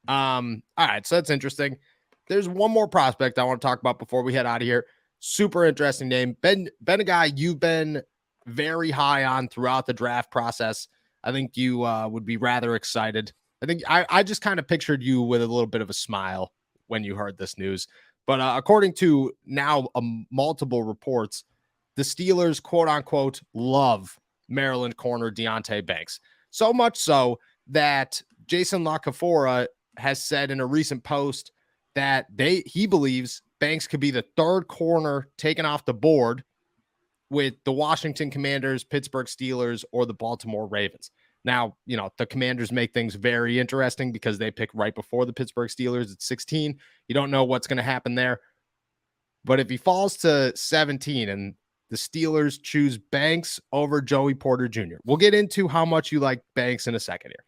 All right, so that's interesting. There's one more prospect I want to talk about before we head out of here. Super interesting name. Been a guy you've been very high on throughout the draft process. I think you would be rather excited. I think I just kind of pictured you with a little bit of a smile when you heard this news. But according to now multiple reports, the Steelers, quote unquote, love Maryland corner Deonte Banks. So much so that Jason LaCafora has said in a recent post that he believes Banks could be the third corner taken off the board with the Washington Commanders, Pittsburgh Steelers, or the Baltimore Ravens. Now, the Commanders make things very interesting because they pick right before the Pittsburgh Steelers at 16. You don't know what's going to happen there. But if he falls to 17 and the Steelers choose Banks over Joey Porter Jr., we'll get into how much you like Banks in a second here.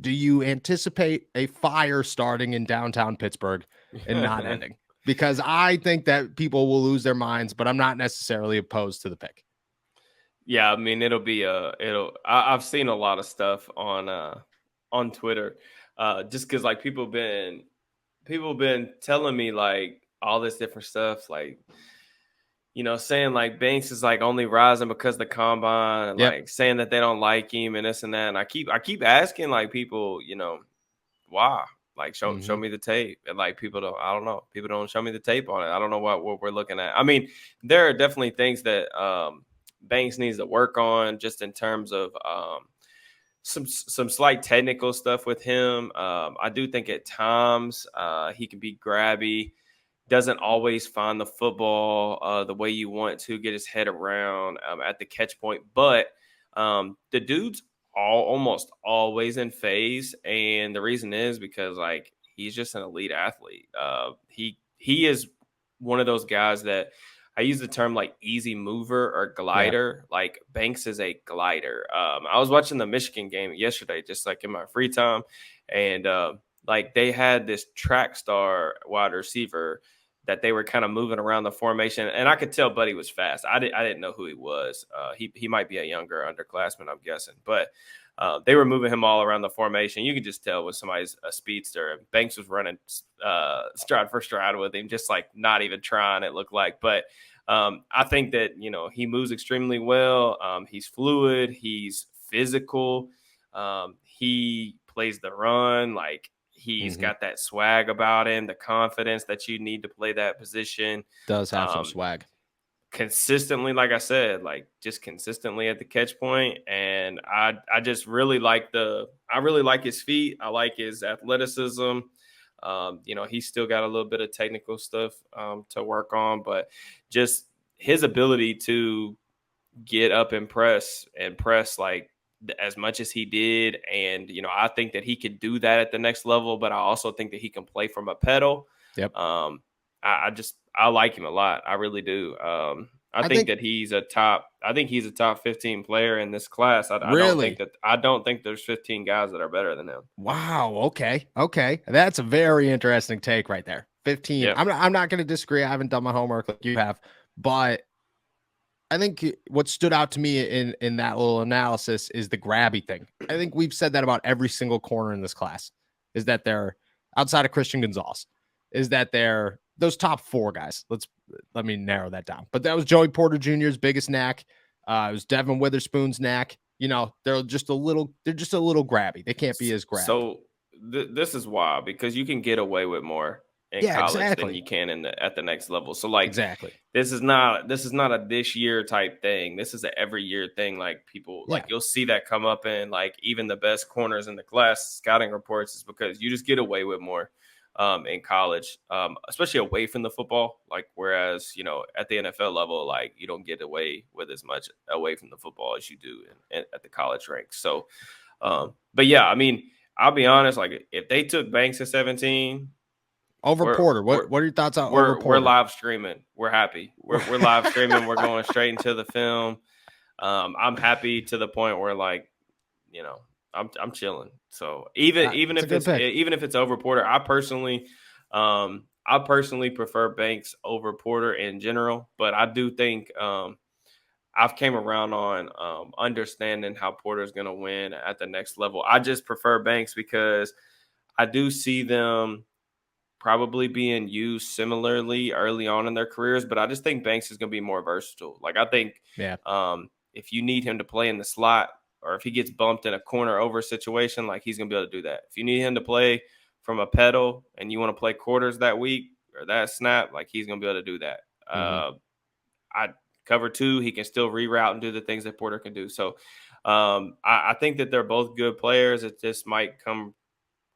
Do you anticipate a fire starting in downtown Pittsburgh and not ending? Because I think that people will lose their minds, but I'm not necessarily opposed to the pick. Yeah, I mean, I've seen a lot of stuff on Twitter, just because like people been telling me like all this different stuff, like, saying like Banks is like only rising because of the combine, and like saying that they don't like him and this and that. And I keep asking like people, why? Like show me the tape. And like I don't know. People don't show me the tape on it. I don't know what we're looking at. I mean, there are definitely things that Banks needs to work on just in terms of some slight technical stuff with him. I do think at times he can be grabby, doesn't always find the football the way you want to, get his head around at the catch point. But the dude's almost always in phase, and the reason is because like he's just an elite athlete. He is one of those guys that I use the term like easy mover or glider. Yeah. Like Banks is a glider. I was watching the Michigan game yesterday, just like in my free time, and like they had this track star wide receiver that they were kind of moving around the formation, and I could tell Buddy was fast. I didn't know who he was. He might be a younger underclassman, I'm guessing, but they were moving him all around the formation. You could just tell when somebody's a speedster. Banks was running stride for stride with him, just like not even trying, it looked like. But I think that, he moves extremely well. He's fluid. He's physical. He plays the run. Like he's got that swag about him, the confidence that you need to play that position. Does have some swag. Consistently, like I said, like just consistently at the catch point. And I just really like his feet. I like his athleticism. He's still got a little bit of technical stuff to work on, but just his ability to get up and press like as much as he did. And, I think that he could do that at the next level, but I also think that he can play from a pedal. Yep. I like him a lot. I really do. I think that he's a top 15 player in this class. I don't think there's 15 guys that are better than him. Wow. Okay. That's a very interesting take right there. 15. Yeah. I'm not going to disagree. I haven't done my homework like you have, but I think what stood out to me in that little analysis is the grabby thing. I think we've said that about every single corner in this class, is that they're outside of Christian Gonzalez, is that they're those top four guys. Let me narrow that down. But that was Joey Porter Jr.'s biggest knack. It was Devin Witherspoon's knack. They're just a little grabby. They can't be as grabby. So this is why, because you can get away with more in college than you can at the next level. So like, this is not a this year type thing. This is an every year thing. Like people, like you'll see that come up in like even the best corners in the class scouting reports, is because you just get away with more in college, especially away from the football. Like, whereas, at the NFL level, like you don't get away with as much away from the football as you do at the college ranks. So, but yeah, I mean, I'll be honest, like if they took Banks at 17 over Porter, what are your thoughts on over Porter? We're live streaming. We're happy. We're live streaming. We're going straight into the film. I'm happy to the point where like, I'm chilling. So even if it's over Porter, I personally prefer Banks over Porter in general, but I do think I've came around on understanding how Porter's going to win at the next level. I just prefer Banks because I do see them probably being used similarly early on in their careers, but I just think Banks is going to be more versatile. Like I think Yeah. if you need him to play in the slot or if he gets bumped in a corner over situation, like he's going to be able to do that. If you need him to play from a pedal and you want to play quarters that week or that snap, like he's going to be able to do that. I cover two, he can still reroute and do the things that Porter can do. So I think that they're both good players. It just might come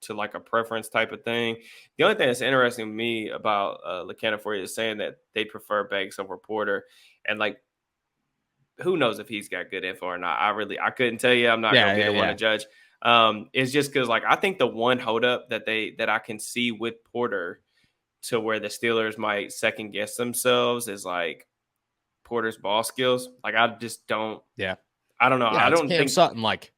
to like a preference type of thing. The only thing that's interesting to me about LaCanna for you is saying that they prefer Banks over Porter, and like who knows if he's got good info or not. I couldn't tell you. I'm not gonna be the one to judge. It's just because like I think the one holdup that I can see with Porter to where the Steelers might second guess themselves is like Porter's ball skills. Like I just don't. Yeah. I don't know. Yeah, it's Cam Sutton like.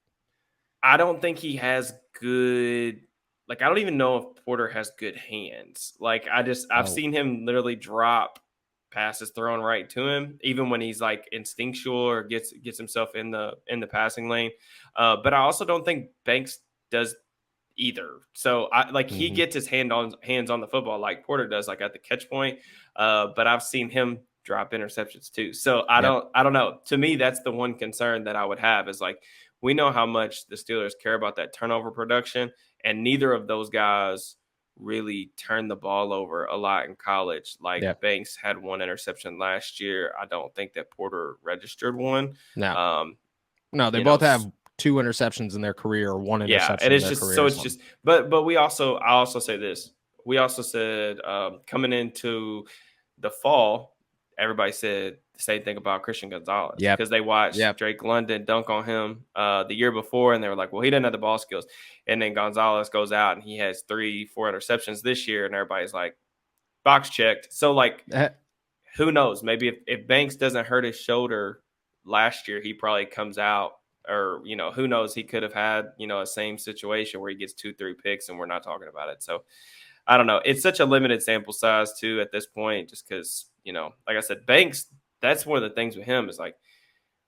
I don't think he has good. Like I don't even know if Porter has good hands. Like I've seen him literally drop passes thrown right to him, even when he's like instinctual or gets himself in the passing lane. But I also don't think Banks does either. So I like he gets his hands on the football like Porter does, like at the catch point. But I've seen him drop interceptions too. So I don't know. To me, that's the one concern that I would have is like we know how much the Steelers care about that turnover production, and neither of those guys really turned the ball over a lot in college. Like Banks had one interception last year. I don't think that Porter registered one. No, they both have 2 interceptions in their career, or 1 interception. Yeah, and it's just so it's just. But I also say this. We also said coming into the fall, everybody said the same thing about Christian Gonzalez because they watched Drake London dunk on him the year before, and they were like, well, he doesn't have the ball skills. And then Gonzalez goes out and he has 3-4 interceptions this year, and everybody's like, box checked. So, like, who knows? Maybe if Banks doesn't hurt his shoulder last year, he probably comes out, or, who knows? He could have had, a same situation where he gets 2-3 picks and we're not talking about it. So, I don't know. It's such a limited sample size, too, at this point, just because, like I said, Banks, that's one of the things with him is like,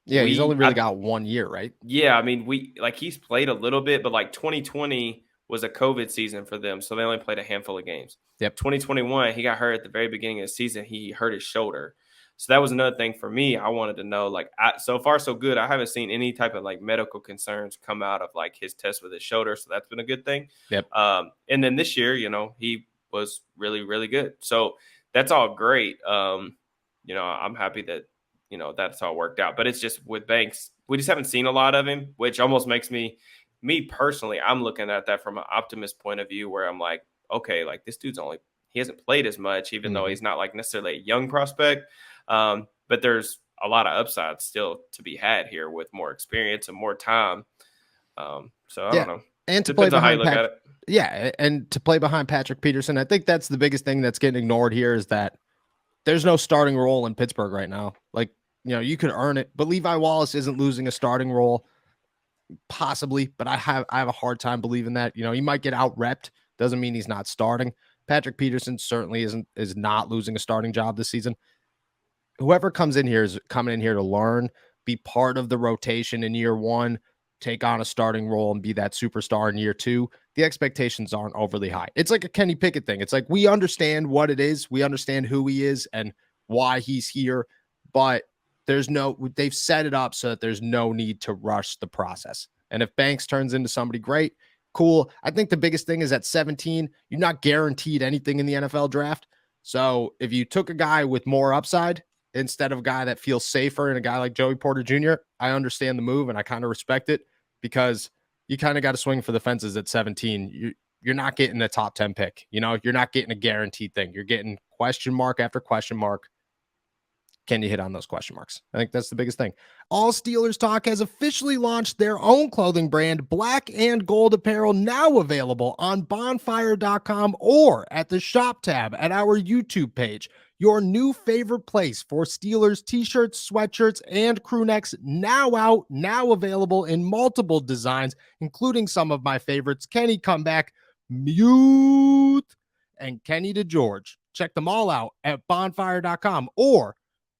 he's only really got 1 year, right? Yeah. I mean, he's played a little bit, but like 2020 was a COVID season for them. So they only played a handful of games. 2021, he got hurt at the very beginning of the season. He hurt his shoulder. So that was another thing for me. I wanted to know, like, so far so good. I haven't seen any type of like medical concerns come out of like his test with his shoulder. So that's been a good thing. And then this year, he was really, really good. So that's all great. I'm happy that, that's all worked out. But it's just with Banks, we just haven't seen a lot of him, which almost makes me personally, I'm looking at that from an optimist point of view where I'm like, okay, like this dude's he hasn't played as much, even though he's not like necessarily a young prospect. But there's a lot of upside still to be had here with more experience and more time. So I don't know. And to play behind and to play behind Patrick Peterson, I think that's the biggest thing that's getting ignored here is that there's no starting role in Pittsburgh right now. Like, you could earn it, but Levi Wallace isn't losing a starting role. Possibly, but I have a hard time believing that. He might get out repped. Doesn't mean he's not starting. Patrick Peterson certainly is not losing a starting job this season. Whoever comes in here is coming in here to learn, be part of the rotation in year 1, take on a starting role and be that superstar in year 2. The expectations aren't overly high. It's like a Kenny Pickett thing. It's like we understand what it is. We understand who he is and why he's here, but they've set it up so that there's no need to rush the process. And if Banks turns into somebody great, cool. I think the biggest thing is at 17, you're not guaranteed anything in the NFL draft. So if you took a guy with more upside instead of a guy that feels safer and a guy like Joey Porter Jr., I understand the move and I kind of respect it because you kind of got to swing for the fences at 17. You're not getting a top 10 pick. You're not getting a guaranteed thing. You're getting question mark after question mark. Can you hit on those question marks? I think that's the biggest thing. All Steelers Talk has officially launched their own clothing brand, Black and Gold Apparel, now available on bonfire.com or at the shop tab at our YouTube page. Your new favorite place for Steelers t-shirts, sweatshirts, and crew necks, now out, now available in multiple designs, including some of my favorites, Kenny Comeback, Mute, and Kenny DeGeorge. Check them all out at bonfire.com or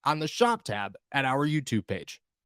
on the shop tab at our YouTube page.